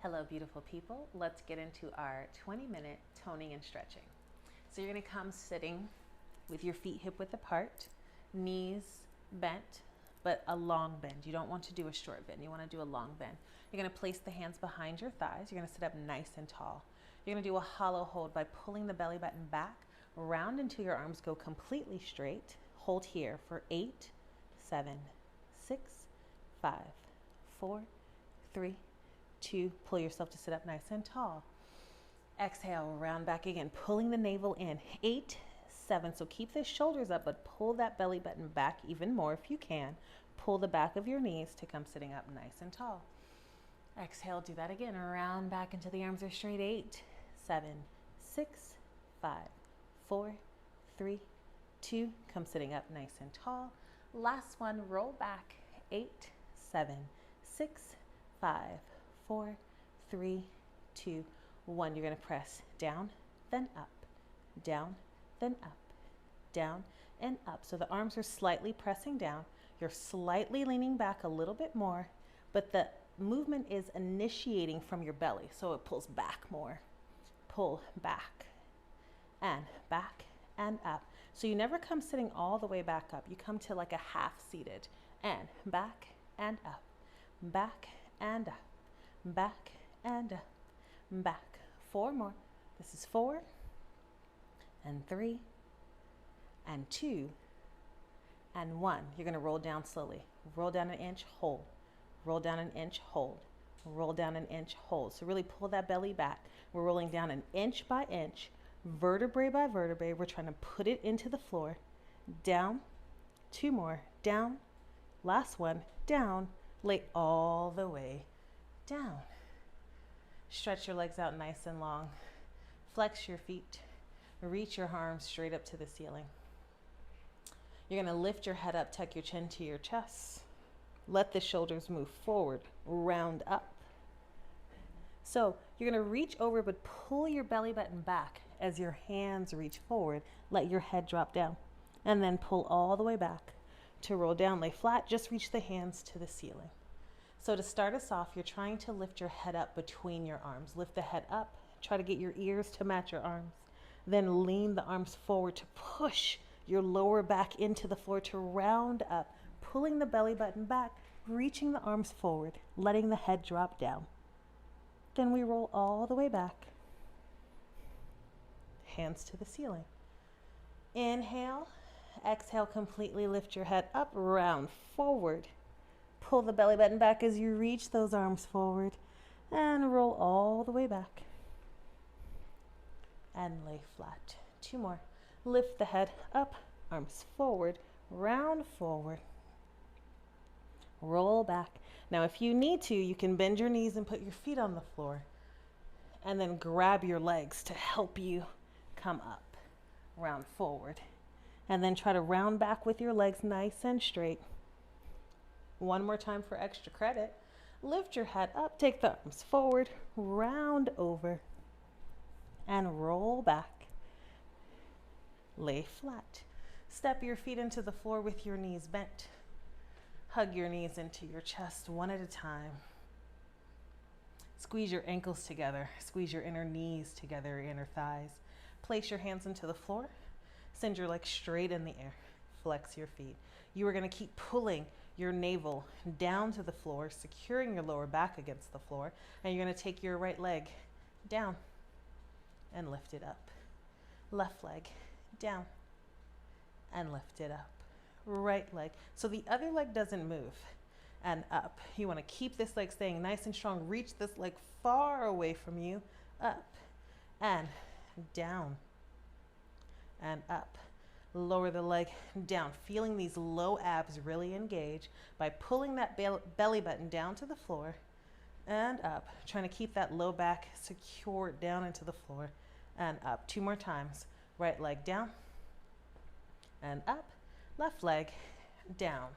Hello, beautiful people. Let's get into our 20-minute toning and stretching. So you're going to come sitting with your feet hip width apart, knees bent, but a long bend. You don't want to do a short bend. You want to do a long bend. You're going to place the hands behind your thighs. You're going to sit up nice and tall. You're going to do a hollow hold by pulling the belly button back, round until your arms go completely straight. Hold here for 8, 7, 6, 5, 4, 3, 2, pull yourself to sit up nice and tall. Exhale, round back again, pulling the navel in. 8, 7, so keep the shoulders up, but pull that belly button back even more if you can. Pull the back of your knees to come sitting up nice and tall. Exhale, do that again, round back until the arms are straight. 8, 7, 6, 5, 4, 3, 2, come sitting up nice and tall. Last one, roll back. 8, 7, 6, 5, 4, 3, 2, 1. You're going to press down, then up, down, then up, down, and up. So the arms are slightly pressing down. You're slightly leaning back a little bit more, but the movement is initiating from your belly, so it pulls back more. Pull back and up. So you never come sitting all the way back up. You come to like a half seated, and back and up, back and up, back and up, back. 4 more. This is 4 and 3 and 2 and 1. You're going to roll down slowly. Roll down an inch, hold. Roll down an inch, hold. Roll down an inch, hold. So really pull that belly back. We're rolling down an inch by inch, vertebrae by vertebrae. We're trying to put it into the floor. Down. 2 more. Down. Last one. Down. Lay all the way down. Stretch your legs out nice and long. Flex your feet. Reach your arms straight up to the ceiling. You're going to lift your head up, tuck your chin to your chest. Let the shoulders move forward, round up. So you're going to reach over, but pull your belly button back as your hands reach forward. Let your head drop down, and then pull all the way back to roll down. Lay flat, just reach the hands to the ceiling. So to start us off, you're trying to lift your head up between your arms. Lift the head up, try to get your ears to match your arms. Then lean the arms forward to push your lower back into the floor to round up, pulling the belly button back, reaching the arms forward, letting the head drop down. Then we roll all the way back, hands to the ceiling. Inhale, exhale, completely lift your head up, round forward. Pull the belly button back as you reach those arms forward and roll all the way back. And lay flat. 2 more. Lift the head up, arms forward, round forward. Roll back. Now if you need to, you can bend your knees and put your feet on the floor and then grab your legs to help you come up, round forward. And then try to round back with your legs nice and straight. 1 more time for extra credit. Lift your head up, take the arms forward, round over, and roll back. Lay flat. Step your feet into the floor with your knees bent. Hug your knees into your chest one at a time. Squeeze your ankles together. Squeeze your inner knees together, your inner thighs. Place your hands into the floor. Send your legs straight in the air. Flex your feet. You are going to keep pulling your navel down to the floor, securing your lower back against the floor, and you're going to take your right leg down and lift it up. Left leg down and lift it up. Right leg. So the other leg doesn't move. And up. You want to keep this leg staying nice and strong. Reach this leg far away from you. Up and down and up. Lower the leg down, feeling these low abs really engage by pulling that belly button down to the floor and up. Trying to keep that low back secure down into the floor and up. 2 more times. Right leg down and up. Left leg down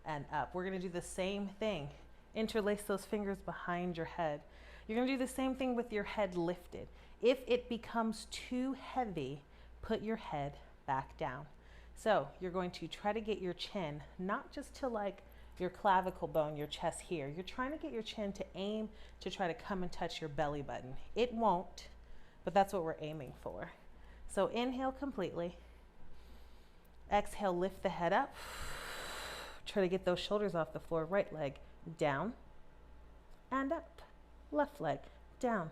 and up. We're going to do the same thing. Interlace those fingers behind your head. You're going to do the same thing with your head lifted. If it becomes too heavy, put your head back down. So you're going to try to get your chin not just to like your clavicle bone, your chest here. You're trying to get your chin to aim to try to come and touch your belly button. It won't, but that's what we're aiming for. So inhale completely. Exhale, lift the head up. Try to get those shoulders off the floor. Right leg down and up. Left leg down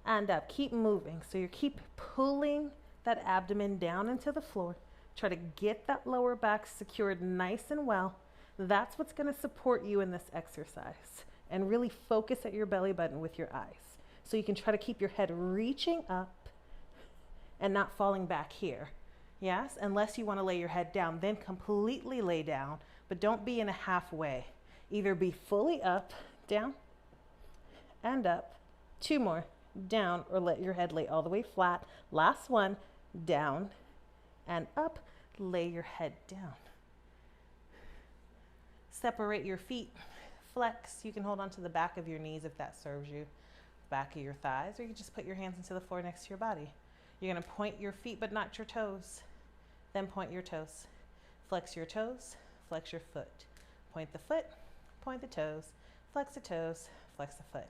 and up. Keep moving. So you keep pulling that abdomen down into the floor. Try to get that lower back secured nice and well. That's what's going to support you in this exercise. And really focus at your belly button with your eyes. So you can try to keep your head reaching up and not falling back here. Yes, unless you want to lay your head down, then completely lay down, but don't be in a halfway. Either be fully up, down, and up. 2 more, down, or let your head lay all the way flat. Last one, down and up. Lay your head down. Separate your feet, flex. You can hold on to the back of your knees if that serves you, back of your thighs, or you can just put your hands into the floor next to your body. You're going to point your feet, but not your toes. Then point your toes. Flex your toes, flex your foot. Point the foot, point the toes, flex the toes, flex the foot.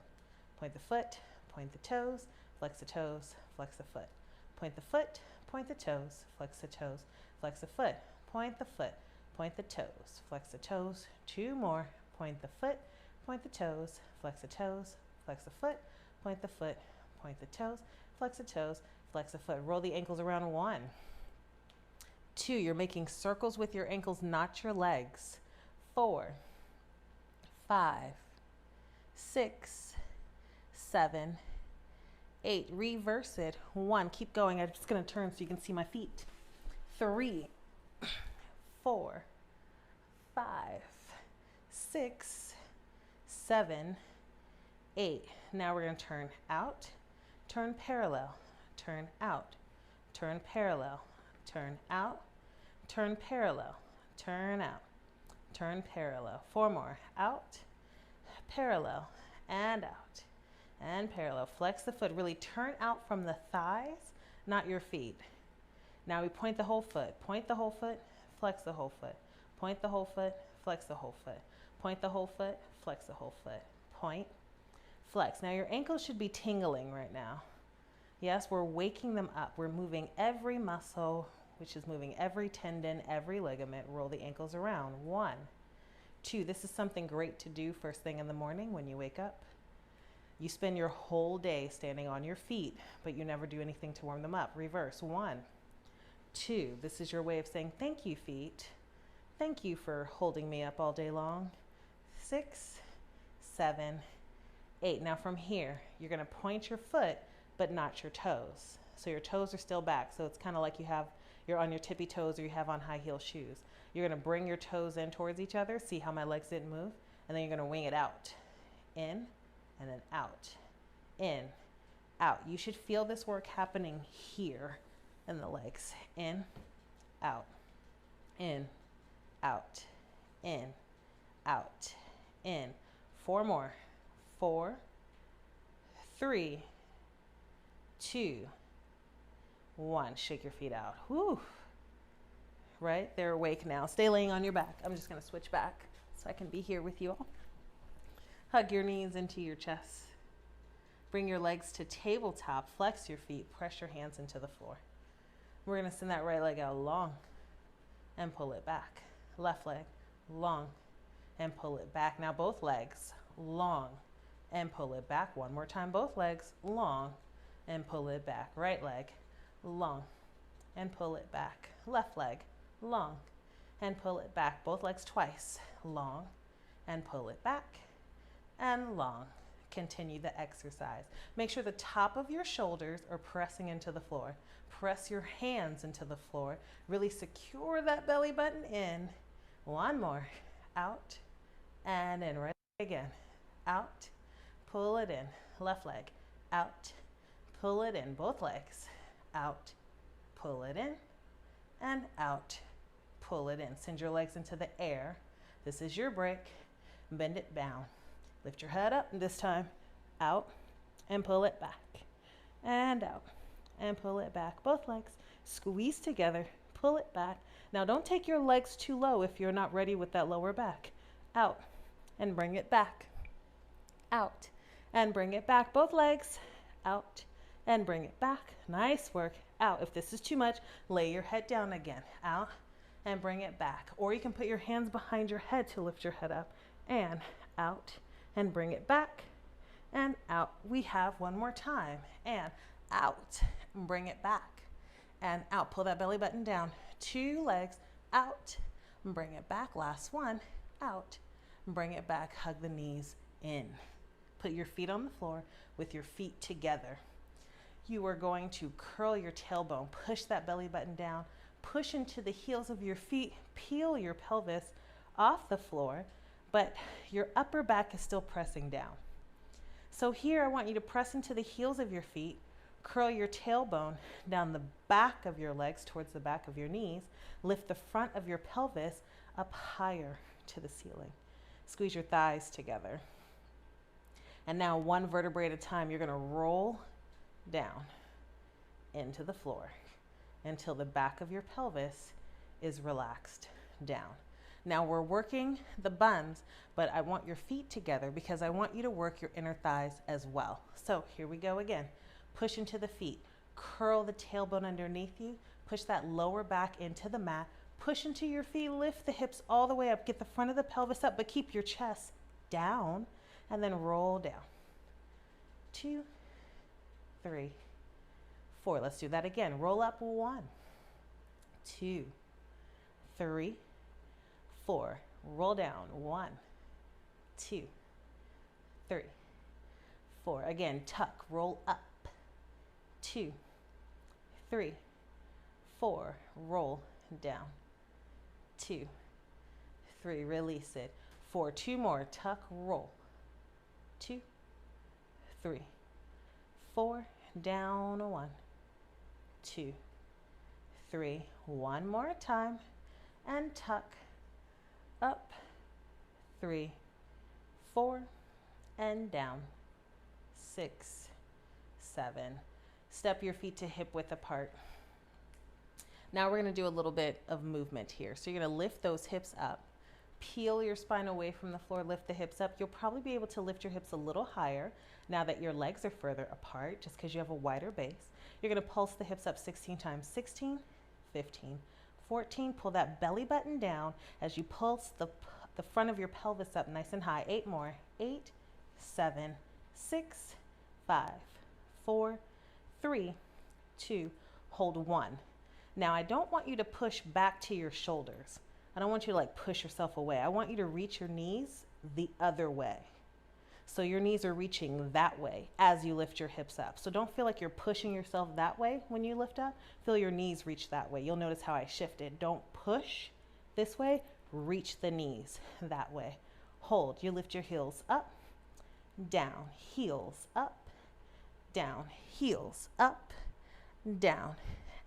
Point the foot, point the toes, flex the toes, flex the foot. Point the foot, point the toes, flex the toes, flex the foot. Point the foot, point the toes, flex the toes. 2 more. Point the foot, point the toes, flex the toes, flex the foot. Point the foot, point the toes, flex the toes, flex the foot. Roll the ankles around. 1, 2, you're making circles with your ankles, not your legs. 4, 5, 6, 7, 8. Reverse it. 1, keep going. I'm just going to turn so you can see my feet. 3, 4, 5, 6, 7, 8. Now we're going to turn out, turn parallel, turn out, turn parallel, turn out, turn parallel, turn out, turn parallel. 4 more. Out, parallel, and out, and parallel. Flex the foot. Really turn out from the thighs, not your feet. Now we point the whole foot. Point the whole foot, flex the whole foot. Point the whole foot, flex the whole foot. Point the whole foot, flex the whole foot. Point, flex. Now your ankles should be tingling right now. Yes, we're waking them up. We're moving every muscle, which is moving every tendon, every ligament. Roll the ankles around. 1, 2. This is something great to do first thing in the morning when you wake up. You spend your whole day standing on your feet, but you never do anything to warm them up. Reverse. 1, 2. This is your way of saying thank you, feet. Thank you for holding me up all day long. 6, 7, 8. Now from here, you're going to point your foot, but not your toes. So your toes are still back. So it's kind of like you're on your tippy toes or you have on high heel shoes. You're going to bring your toes in towards each other. See how my legs didn't move? And then you're going to wing it out. In and then out. In, out. You should feel this work happening here in the legs. In, out. In, out. In, out. In. 4 more. 4, 3, 2, 1. Shake your feet out. Whew. Right? They're awake now. Stay laying on your back. I'm just going to switch back so I can be here with you all. Hug your knees into your chest. Bring your legs to tabletop. Flex your feet. Press your hands into the floor. We're going to send that right leg out long and pull it back. Left leg, long, and pull it back. Now both legs, long, and pull it back. 1 more time. Both legs, long, and pull it back. Right leg, long, and pull it back. Left leg, long, and pull it back. Both legs twice. Long, and pull it back, and long. Continue the exercise. Make sure the top of your shoulders are pressing into the floor. Press your hands into the floor. Really secure that belly button in. 1 more. Out and in. Right again. Out. Pull it in. Left leg. Out. Pull it in. Both legs. Out. Pull it in. And out. Pull it in. Send your legs into the air. This is your break. Bend it down. Lift your head up, and this time out and pull it back. And out and pull it back. Both legs squeeze together, pull it back. Now don't take your legs too low if you're not ready with that lower back. out, and bring it back, out, and bring it back. Both legs, out, and bring it back. Nice work, out. If this is too much, lay your head down again, out, and bring it back. Or you can put your hands behind your head to lift your head up, and out, and bring it back, and out. We have one more time, and out, and bring it back, and out. Pull that belly button down. 2 legs, out, and bring it back. Last one, out, and bring it back. Hug the knees in. Put your feet on the floor with your feet together. You are going to curl your tailbone, push that belly button down, push into the heels of your feet, peel your pelvis off the floor, but your upper back is still pressing down. So here I want you to press into the heels of your feet, curl your tailbone down the back of your legs towards the back of your knees, lift the front of your pelvis up higher to the ceiling. Squeeze your thighs together. And now 1 vertebrae at a time, you're gonna roll down into the floor until the back of your pelvis is relaxed down. Now we're working the buns, but I want your feet together because I want you to work your inner thighs as well. So here we go again. Push into the feet, curl the tailbone underneath you, push that lower back into the mat, push into your feet, lift the hips all the way up, get the front of the pelvis up, but keep your chest down, and then roll down. 2, 3, 4. Let's do that again. Roll up. 1, 2, 3, 4. Roll down. 1, 2, 3, 4. Again, tuck, roll up. 2, 3, 4. Roll down. 2, 3. Release it. 4. 2 more. Tuck, roll. 2, 3, 4. Down. 1, 2, 3. One more time. And tuck. Up. 3, 4. And down. 6, 7. Step your feet to hip width apart. Now we're going to do a little bit of movement here. So you're going to lift those hips up. Peel your spine away from the floor, lift the hips up. You'll probably be able to lift your hips a little higher now that your legs are further apart, just because you have a wider base. You're going to pulse the hips up 16 times. 16, 15, 14. Pull that belly button down as you pulse the front of your pelvis up nice and high. 8 more. 8, 7, 6, 5, 4, 3, 2, hold 1. Now I don't want you to push back to your shoulders. I don't want you to like push yourself away. I want you to reach your knees the other way. So your knees are reaching that way as you lift your hips up. So don't feel like you're pushing yourself that way when you lift up. Feel your knees reach that way. You'll notice how I shifted. Don't push this way, reach the knees that way. Hold, you lift your heels up, down, heels up, down, heels up, down,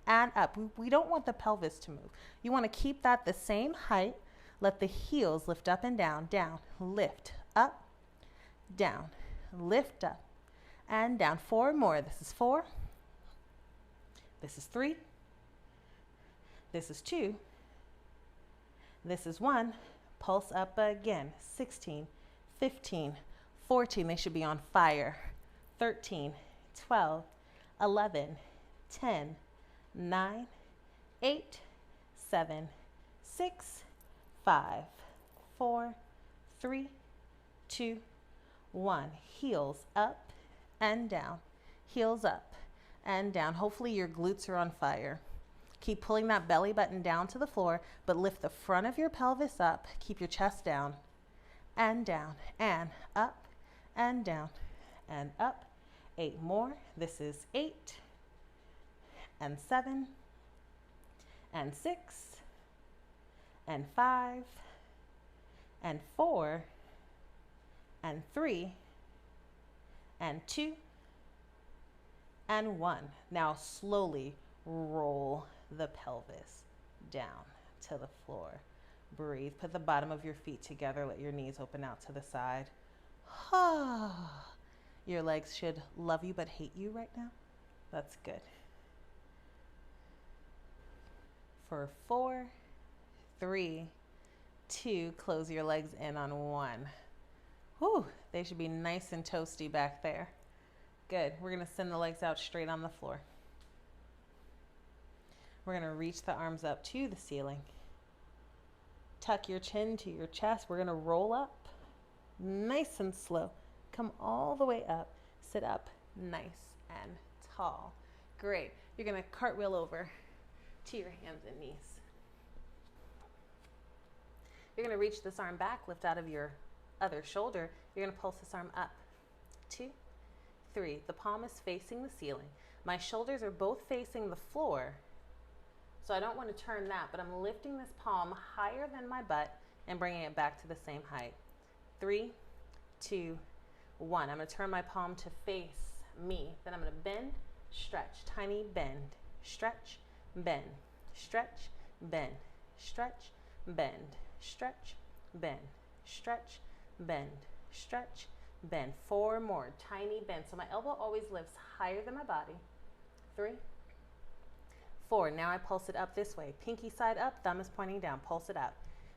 and up. We don't want the pelvis to move. You want to keep that the same height. Let the heels lift up and down, lift, up, down, lift up, and down. 4 more. This is 4. This is 3. This is 2. This is 1. Pulse up again. 16, 15, 14. They should be on fire. 13, 12, 11, 10, 9, 8, 7, 6, 5, 4, 3, 2, 1. Heels up and down. Heels up and down. Hopefully your glutes are on fire. Keep pulling that belly button down to the floor, but lift the front of your pelvis up. Keep your chest down and up and down and up. 8 more. This is 8 and 7 and 6 and 5 and 4 and 3 and 2 and 1. Now slowly roll the pelvis down to the floor. Breathe. Put the bottom of your feet together. Let your knees open out to the side. Your legs should love you but hate you right now. That's good. For 4, 3, 2, close your legs in on 1. Whew, they should be nice and toasty back there. Good. We're going to send the legs out straight on the floor. We're going to reach the arms up to the ceiling. Tuck your chin to your chest. We're going to roll up nice and slow. Come all the way up. Sit up nice and tall. Great. You're going to cartwheel over to your hands and knees. You're going to reach this arm back, lift out of your other shoulder. You're going to pulse this arm up. 2, 3. The palm is facing the ceiling. My shoulders are both facing the floor. So I don't want to turn that, but I'm lifting this palm higher than my butt and bringing it back to the same height. 3, 2, 1. I'm going to turn my palm to face me. Then I'm going to bend, stretch, tiny bend, stretch, bend, stretch, bend, stretch, bend, stretch, bend, stretch, bend, stretch, bend. 4 more, tiny bend. So my elbow always lifts higher than my body. 3, 4. Now I pulse it up this way. Pinky side up, thumb is pointing down. Pulse it up.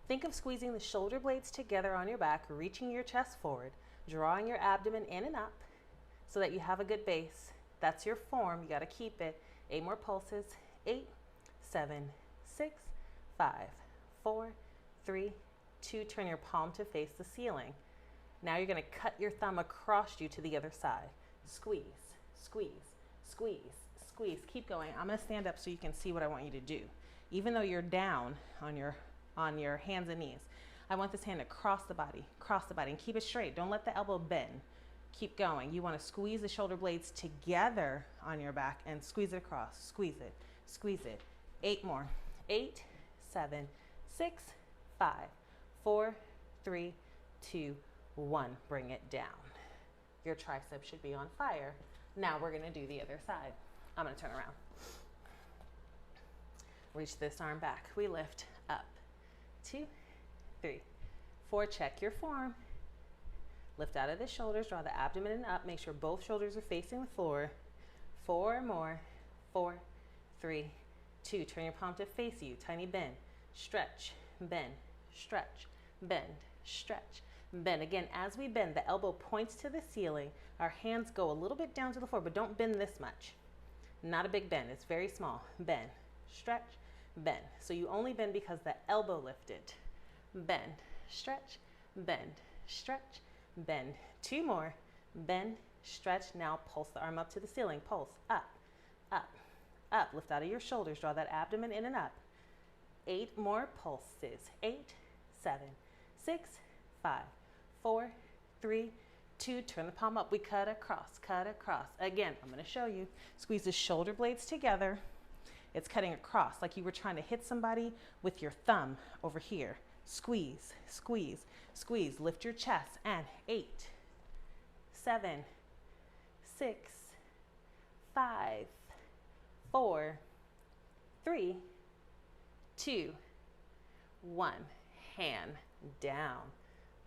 Think of squeezing the shoulder blades together on your back, reaching your chest forward, drawing your abdomen in and up so that you have a good base. That's your form. You got to keep it. 8 more pulses. 8, 7, 6, 5, 4, 3, 2. Turn your palm to face the ceiling. Now you're going to cut your thumb across you to the other side. Squeeze, squeeze, squeeze, squeeze. Keep going. I'm going to stand up so you can see what I want you to do. Even though you're down on your hands and knees, I want this hand to cross the body, and keep it straight. Don't let the elbow bend. Keep going. You want to squeeze the shoulder blades together on your back and squeeze it across. Squeeze it, squeeze it. 8 more. 8, 7, 6, 5, 4, 3, 2, 1. Bring it down. Your tricep should be on fire. Now we're going to do the other side. I'm going to turn around. Reach this arm back. We lift up. 2, 3, 4. Check your form. Lift out of the shoulders. Draw the abdomen and up. Make sure both shoulders are facing the floor. 4 more. 4, 3, 2. Turn your palm to face you. Tiny bend. Stretch. Bend. Stretch. Bend. Stretch. Bend. Again, as we bend, the elbow points to the ceiling. Our hands go a little bit down to the floor, but don't bend this much. Not a big bend. It's very small. Bend. Stretch. Bend. So you only bend because the elbow lifted. Bend. Stretch. Bend. Stretch. Bend. 2 more. Bend. Stretch. Now pulse the arm up to the ceiling. Pulse. Up. Up. Up. Lift out of your shoulders. Draw that abdomen in and up. 8 more pulses. 8, 7, 6, 5, 4, 3, 2. Turn the palm up. We cut across. Cut across. Again, I'm going to show you. Squeeze the shoulder blades together. It's cutting across like you were trying to hit somebody with your thumb over here. Squeeze, squeeze, squeeze. Lift your chest. And 8, 7, 6, 5, 4, 3, 2, 1. Hand down.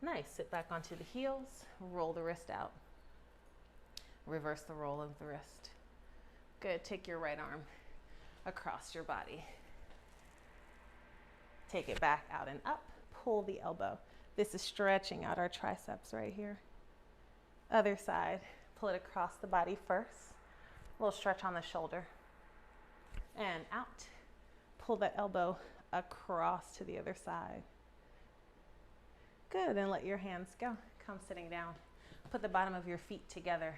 Nice. Sit back onto the heels. Roll the wrist out. Reverse the roll of the wrist. Good. Take your right arm across your body. Take it back out and up. Pull the elbow. This is stretching out our triceps right here. Other side. Pull it across the body first. A little stretch on the shoulder. And out. Pull the elbow across to the other side. Good. And let your hands go. Come sitting down. Put the bottom of your feet together.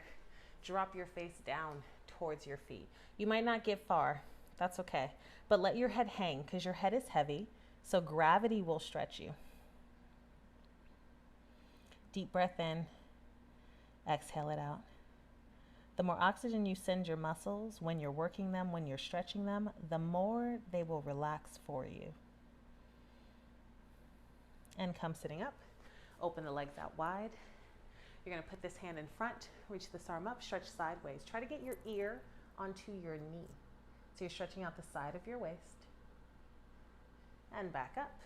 Drop your face down towards your feet. You might not get far. That's okay. But let your head hang because your head is heavy. So gravity will stretch you. Deep breath in. Exhale it out. The more oxygen you send your muscles when you're working them, when you're stretching them, the more they will relax for you. And come sitting up. Open the legs out wide. You're going to put this hand in front. Reach this arm up. Stretch sideways. Try to get your ear onto your knee. So you're stretching out the side of your waist. And back up.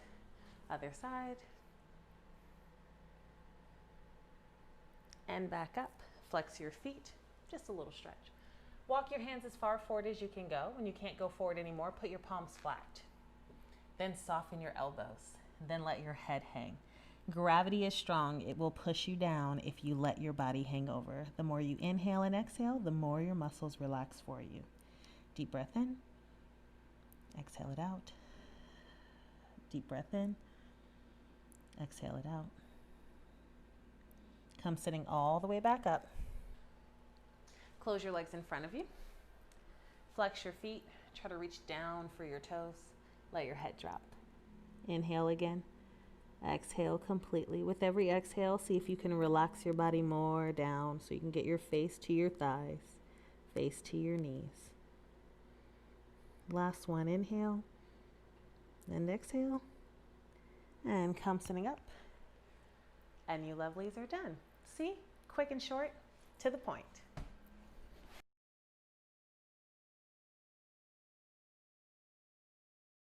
Other side. And back up. Flex your feet. Just a little stretch. Walk your hands as far forward as you can go. When you can't go forward anymore, put your palms flat. Then soften your elbows. Then let your head hang. Gravity is strong. It will push you down if you let your body hang over. The more you inhale and exhale, the more your muscles relax for you. Deep breath in. Exhale it out. Deep breath in. Exhale it out. Come sitting all the way back up. Close your legs in front of you. Flex your feet. Try to reach down for your toes. Let your head drop. Inhale again. Exhale completely. With every exhale, see if you can relax your body more down so you can get your face to your thighs, face to your knees. Last one, inhale and exhale. And come sitting up. And you lovelies are done. See? Quick and short, to the point.